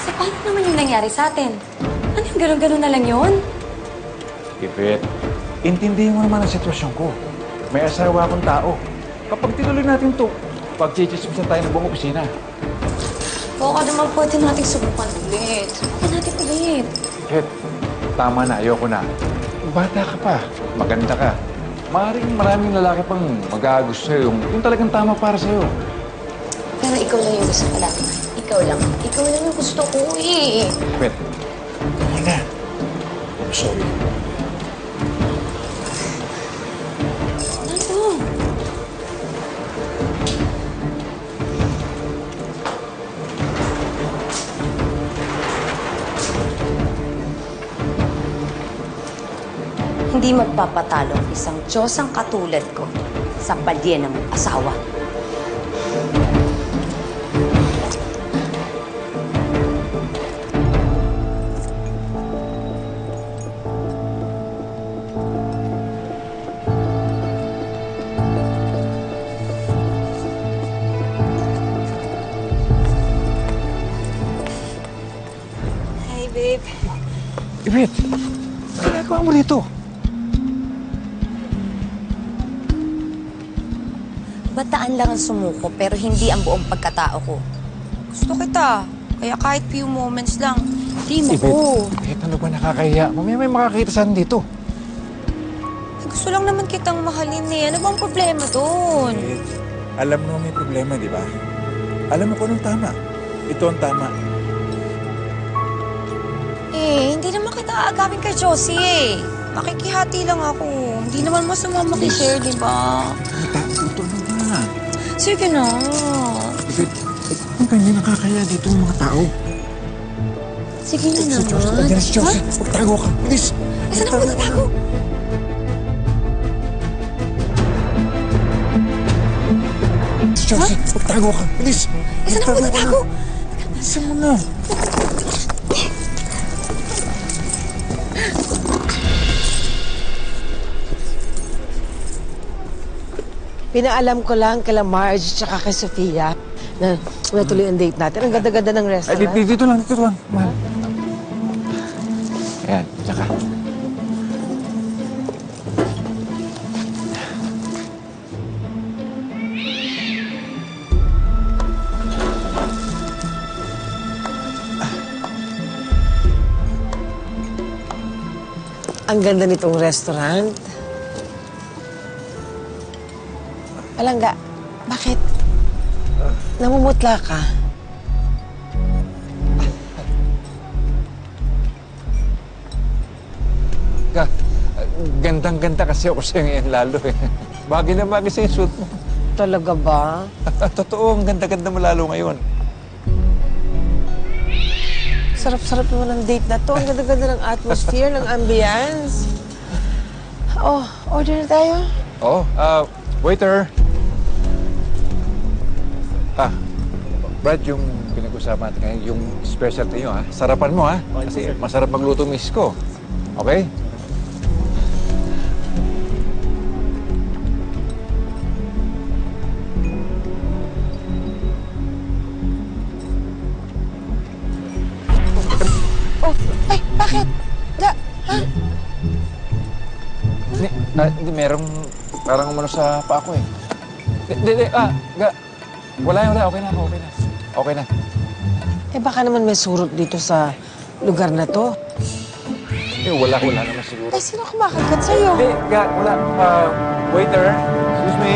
So, paano naman yung nangyari sa atin? Ano yung gano'n-gano'n na lang yun? Ipit, intindihin mo naman ang sitwasyon ko. May asawa akong tao. Kapag tinuloy natin to, pagchichismisan tayo ng buong opisina. Baka naman pwede natin subukan ulit. Subukan natin ulit. Ipit, tama na, ayoko na. Bata ka pa, maganda ka. Maraming lalaki pang magagusto sa'yo, yung talagang tama para sa'yo. Pero ikaw lang yung gusto ko lang. Ikaw lang. Ikaw lang yung gusto ko eh. Ipit, tama na. I'm sorry. Ano? Hindi magpapatalo ang isang Diyosang katulad ko sa balye ng asawa. Hi, babe. Ipit, ano ginagawa mo dito? Bataan lang ang sumuko pero hindi ang buong pagkatao ko. Gusto kita. Kaya kahit few moments lang, di mo ko. Ipit, ano ba nakakahiya? Mamaya may makakita saan dito. Gusto lang naman kitang mahalin eh. Ano bang problema doon? Ipit, alam mo may problema, di ba? Alam mo kung anong tama. Ito ang tama. Eh, hindi naman kita aagawin kay Josie eh. Makikihati lang ako. Hindi naman masama makishare, di ba? Ito na. Sige na. Ipit, ang kanya nakakaya dito ng mga tao. Sige na naman. Andiyan si Josie. Magtago ka. Bilis. Saan ako magtatago? Si Josie, magtago ka. Bilis. Saan ako magtatago? Bilisan mo na. Pinaalam ko lang kay Marge at kay Sofia na natuloy ang date natin. Ang ganda-ganda ng Ay, restaurant. dito lang, dito lang. Mahal. Ayan, tsaka. Ang ganda nitong restaurant. Palangga, bakit? Namumutla ka? Gandang-ganda kasi ako sa'yo ngayon lalo eh. Bagay na bagay sa suit mo. Talaga ba? Totoo, ang ganda-ganda mo lalo ngayon. Sarap-sarap naman ang date na to. Ang ganda-ganda ng atmosphere, ng ambience. Oh, order na tayo? Oh, waiter. Brad, yung pinag-usapan natin ngayon, yung specialty nyo, ha? Sarapan mo, ha? Kasi masarap magluto miss ko. Okay? Oh, ay, bakit? Ha? Hindi, merong parang umano sa paa ko, eh. Wala, okay na ako, okay na. Okay na. Eh, baka naman may surot dito sa lugar na to. Eh, wala naman siguro. Ay, sino kumakagat sa'yo? Wala. Waiter, excuse me.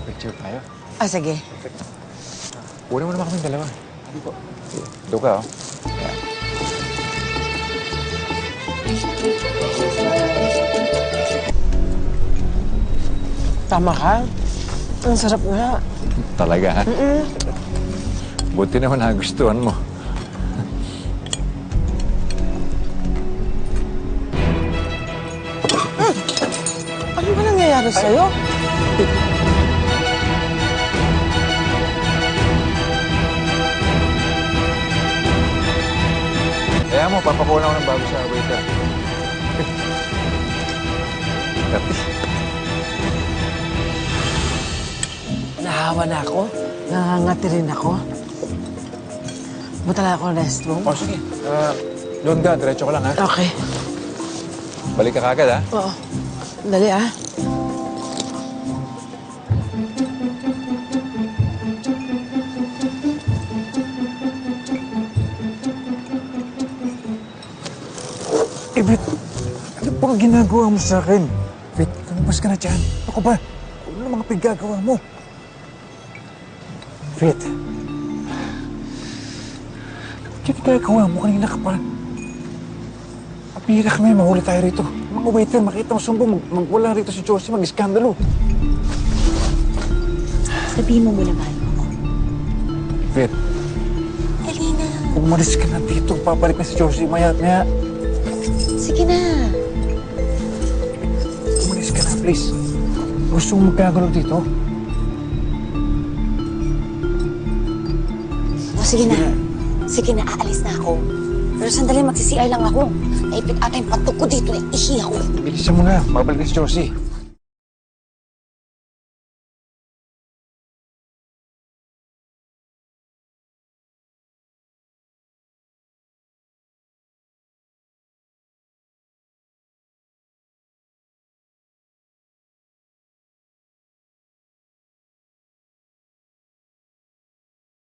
Picture tayo. Ah, sige. Una mo naman kaming dalawa. Doon ka, oh. Ayan. Tama ka. Ang sarap nga. Talaga, ha? Buti naman nagustuhan mo. Ano ba nangyayari sa'yo? Kaya mo, papakuha ako ng bago sa waiter. Nahawa na ako. Nangangati rin ako. Punta lang ako ng restroom. Oh, sige. Doon ka, diretso ka lang, ha? Okay. Balik ka kagad, ha? Oo. Dali ah. Eh, Beth, ano pang ginagawa mo sa akin? Beth, lumabas ka na dyan. Ako ba? Ano mga pinagagawa mo? Beth, ano ginagawa mo? Kanina ka pa. Apira kami, mahuli tayo rito. Mga waiter, makita mo sumbong, magwala rito si Josie, mag-iskandalo. Sabihin mo muna mahal mo ako. Beth, Dali na. umalis ka na dito. Papalik na si Josie, maya. Sige na. Umalis ka na, please. Gusto mo magkagalo dito? O sige na. Sige na, aalis na ako. Pero sandali, magsi-CR lang ako. Naipit ata yung patok ko dito. Ihi ako. Bilisan mo na. Babalik na si Josie.